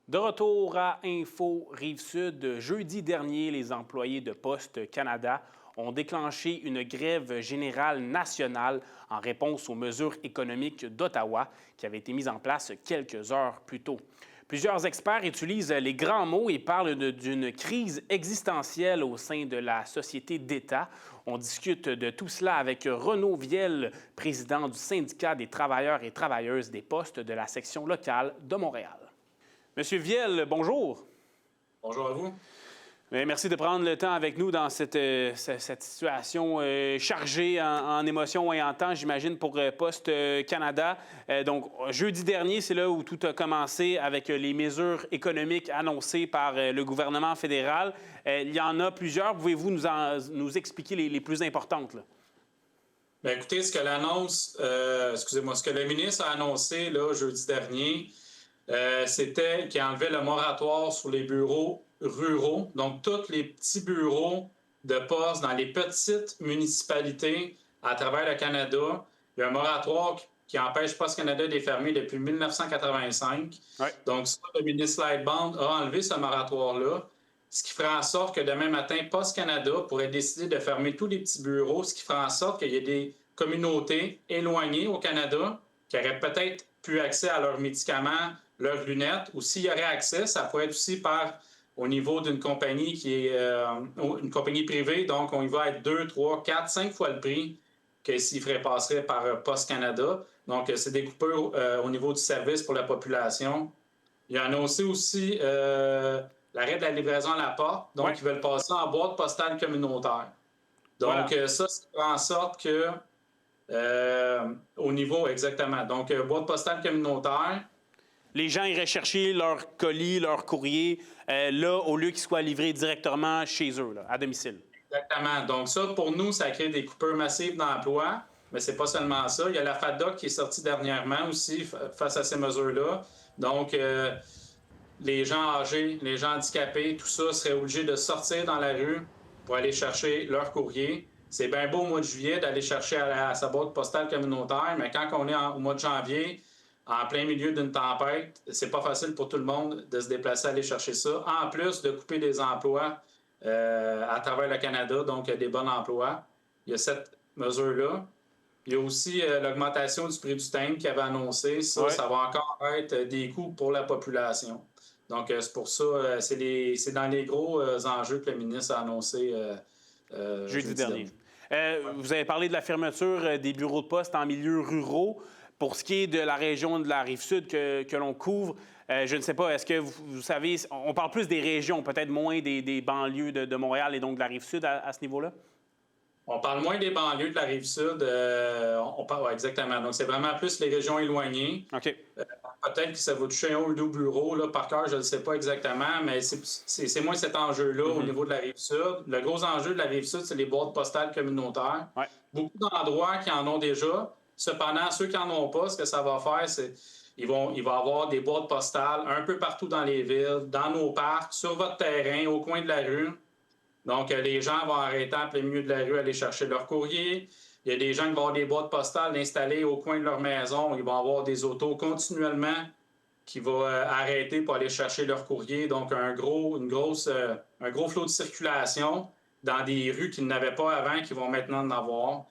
De retour à Info Rive-Sud, jeudi dernier, les employés de Poste Canada ont déclenché une grève générale nationale en réponse aux mesures économiques d'Ottawa qui avaient été mises en place quelques heures plus tôt. Plusieurs experts utilisent les grands mots et parlent d'une crise existentielle au sein de la société d'État. On discute de tout cela avec Renaud Viel, président du syndicat des travailleurs et travailleuses des postes de la section locale de Montréal. Monsieur Viel, bonjour. Bonjour à vous. Merci de prendre le temps avec nous dans cette situation chargée en émotions et en temps, j'imagine, pour Poste Canada. Donc, jeudi dernier, c'est là où tout a commencé avec les mesures économiques annoncées par le gouvernement fédéral. Il y en a plusieurs. Pouvez-vous nous expliquer les plus importantes, là? Bien, écoutez, ce que le ministre a annoncé là, jeudi dernier, c'était qu'il enlevait le moratoire sur les bureaux ruraux. Donc, tous les petits bureaux de poste dans les petites municipalités à travers le Canada. Il y a un moratoire qui empêche Poste Canada de les fermer depuis 1985. Ouais. Donc, ça, le ministre Lightbound a enlevé ce moratoire-là, ce qui fera en sorte que demain matin, Poste Canada pourrait décider de fermer tous les petits bureaux, ce qui fera en sorte qu'il y ait des communautés éloignées au Canada qui auraient peut-être plus accès à leurs médicaments, leurs lunettes, ou s'il y aurait accès, ça pourrait être aussi au niveau d'une compagnie qui est une compagnie privée, donc on y va être 2, 3, 4, 5 fois le prix que s'il passerait par Poste Canada. Donc, c'est des coupures au niveau du service pour la population. Il y en a aussi l'arrêt de la livraison à la porte, donc ils veulent passer en boîte postale communautaire. Donc, ça fait en sorte que au niveau, exactement. Donc, boîte postale communautaire. Les gens iraient chercher leur colis, leur courrier, là, au lieu qu'ils soient livrés directement chez eux, là, à domicile. Exactement. Donc, ça, pour nous, ça crée des coupures massives d'emplois. Mais c'est pas seulement ça. Il y a la FADOC qui est sortie dernièrement aussi face à ces mesures-là. Donc, les gens âgés, les gens handicapés, tout ça seraient obligés de sortir dans la rue pour aller chercher leur courrier. C'est bien beau au mois de juillet d'aller chercher à sa boîte postale communautaire, mais quand on est au mois de janvier, en plein milieu d'une tempête, c'est pas facile pour tout le monde de se déplacer, aller chercher ça. En plus de couper des emplois à travers le Canada, donc des bons emplois. Il y a cette mesure-là. Il y a aussi l'augmentation du prix du timbre qui avait annoncé. Ça va encore être des coûts pour la population. Donc, c'est pour ça, c'est dans les gros enjeux que le ministre a annoncé jeudi dernier. Vous avez parlé de la fermeture des bureaux de poste en milieux ruraux. Pour ce qui est de la région de la Rive-Sud que l'on couvre, je ne sais pas, est-ce que vous savez, on parle plus des régions, peut-être moins des banlieues de Montréal et donc de la Rive-Sud à ce niveau-là? On parle moins des banlieues de la Rive-Sud. Exactement. Donc, c'est vraiment plus les régions éloignées. OK. Peut-être que ça va toucher un ou deux bureaux. Là, par cœur, je ne le sais pas exactement, mais c'est moins cet enjeu-là au niveau de la Rive-Sud. Le gros enjeu de la Rive-Sud, c'est les boîtes postales communautaires. Ouais. Beaucoup d'endroits qui en ont déjà. Cependant, ceux qui n'en ont pas, ce que ça va faire, c'est il va y avoir des boîtes postales un peu partout dans les villes, dans nos parcs, sur votre terrain, au coin de la rue. Donc, les gens vont arrêter en plein milieu de la rue, aller chercher leur courrier. Il y a des gens qui vont avoir des boîtes postales installées au coin de leur maison. Ils vont avoir des autos continuellement qui vont arrêter pour aller chercher leur courrier. Donc, un gros flot de circulation dans des rues qu'ils n'avaient pas avant, qui vont maintenant en avoir.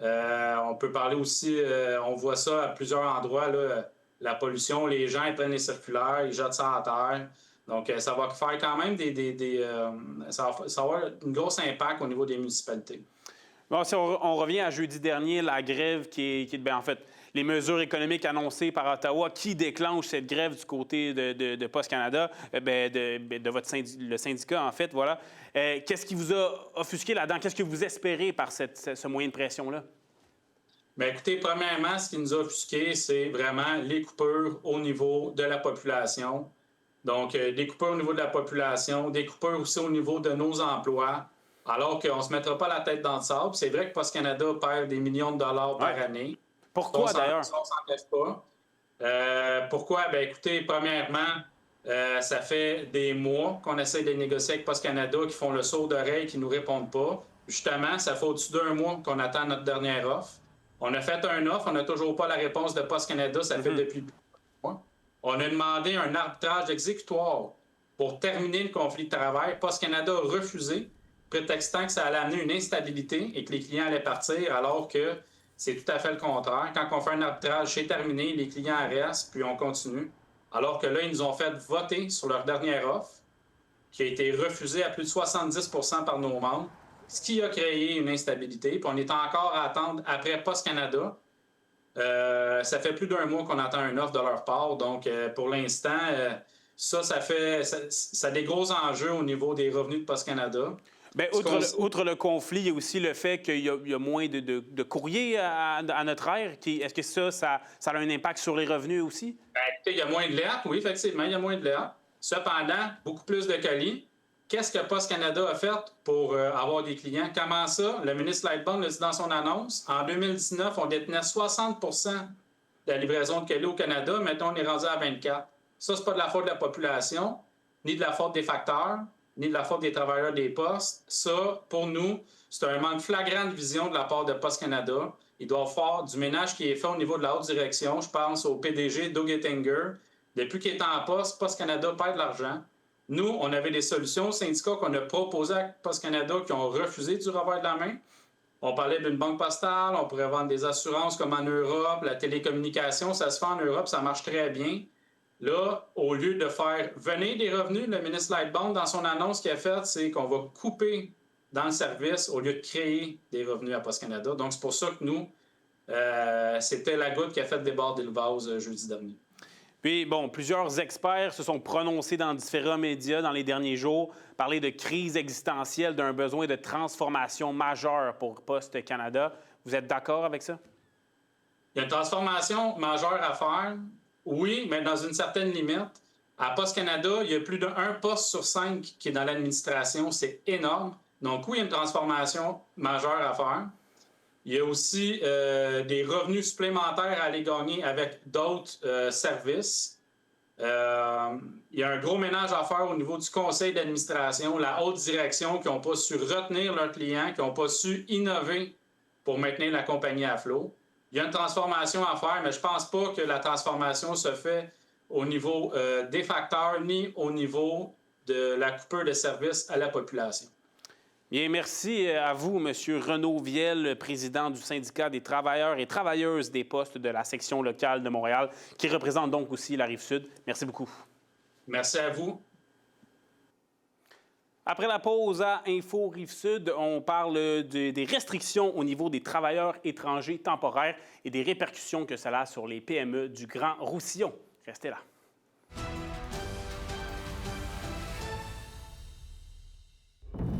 On peut parler aussi, on voit ça à plusieurs endroits, là, la pollution, les gens ils prennent les circulaires, ils jettent ça à terre. Donc, ça va faire quand même ça va avoir un gros impact au niveau des municipalités. Bon, si on revient à jeudi dernier, la grève en fait, les mesures économiques annoncées par Ottawa, qui déclenche cette grève du côté de Poste Canada, de le syndicat, en fait, voilà. Qu'est-ce qui vous a offusqué là-dedans? Qu'est-ce que vous espérez par ce moyen de pression-là? Bien, écoutez, premièrement, ce qui nous a offusqué, c'est vraiment les coupures au niveau de la population. Donc, des coupures au niveau de la population, des coupures aussi au niveau de nos emplois, alors qu'on ne se mettra pas la tête dans le sable. C'est vrai que Poste Canada perd des millions de dollars par année. Pourquoi, d'ailleurs? On ne s'en cache pas. Pourquoi? Bien, écoutez, premièrement, ça fait des mois qu'on essaie de négocier avec Poste Canada, qui font le saut d'oreille, qui ne nous répondent pas. Justement, ça fait au-dessus d'un mois qu'on attend notre dernière offre. On a fait un offre, on n'a toujours pas la réponse de Poste Canada, ça fait depuis mois. On a demandé un arbitrage exécutoire pour terminer le conflit de travail. Poste Canada a refusé, prétextant que ça allait amener une instabilité et que les clients allaient partir, alors que c'est tout à fait le contraire. Quand on fait un arbitrage, c'est terminé, les clients restent, puis on continue. Alors que là, ils nous ont fait voter sur leur dernière offre, qui a été refusée à plus de 70 par nos membres, ce qui a créé une instabilité. Puis on est encore à attendre après Poste Canada. Ça fait plus d'un mois qu'on attend une offre de leur part. Donc, pour l'instant, ça a des gros enjeux au niveau des revenus de Poste Canada. Bien, outre le conflit, il y a aussi le fait qu'il y a moins de courriers à notre ère. Est-ce que ça a un impact sur les revenus aussi? Bien, écoutez, il y a moins de lettres, oui, effectivement, il y a moins de lettres. Cependant, beaucoup plus de colis. Qu'est-ce que Poste Canada a fait pour avoir des clients? Comment ça? Le ministre Lightbound l'a dit dans son annonce. En 2019, on détenait 60 de la livraison de colis au Canada. Maintenant, on est rendu à 24. Ça, c'est pas de la faute de la population, ni de la faute des facteurs, ni de la faute des travailleurs des postes. Ça, pour nous, c'est un manque flagrant de vision de la part de Poste Canada. Il doit faire du ménage qui est fait au niveau de la haute direction. Je pense au PDG Doug Ettinger. Depuis qu'il est en poste, Poste Canada perd de l'argent. Nous, on avait des solutions syndicats qu'on a proposées à Poste Canada qui ont refusé du revers de la main. On parlait d'une banque postale, on pourrait vendre des assurances comme en Europe, la télécommunication, ça se fait en Europe, ça marche très bien. Là, au lieu de faire venir des revenus, le ministre Lightbound, dans son annonce qu'il a faite, c'est qu'on va couper dans le service au lieu de créer des revenus à Poste Canada. Donc, c'est pour ça que nous, c'était la goutte qui a fait déborder le vase jeudi dernier. Puis, bon, plusieurs experts se sont prononcés dans différents médias dans les derniers jours, parler de crise existentielle, d'un besoin de transformation majeure pour Poste Canada. Vous êtes d'accord avec ça? Il y a une transformation majeure à faire, oui, mais dans une certaine limite. À Poste Canada, il y a plus d'1 poste sur 5 qui est dans l'administration. C'est énorme. Donc, oui, il y a une transformation majeure à faire. Il y a aussi des revenus supplémentaires à aller gagner avec d'autres services. Il y a un gros ménage à faire au niveau du conseil d'administration, la haute direction qui n'ont pas su retenir leurs clients, qui n'ont pas su innover pour maintenir la compagnie à flot. Il y a une transformation à faire, mais je ne pense pas que la transformation se fait au niveau des facteurs ni au niveau de la coupure de services à la population. Bien, merci à vous, M. Renaud Viel, président du syndicat des travailleurs et travailleuses des postes de la section locale de Montréal, qui représente donc aussi la Rive-Sud. Merci beaucoup. Merci à vous. Après la pause à Info Rive-Sud, on parle des restrictions au niveau des travailleurs étrangers temporaires et des répercussions que cela a sur les PME du Grand Roussillon. Restez là.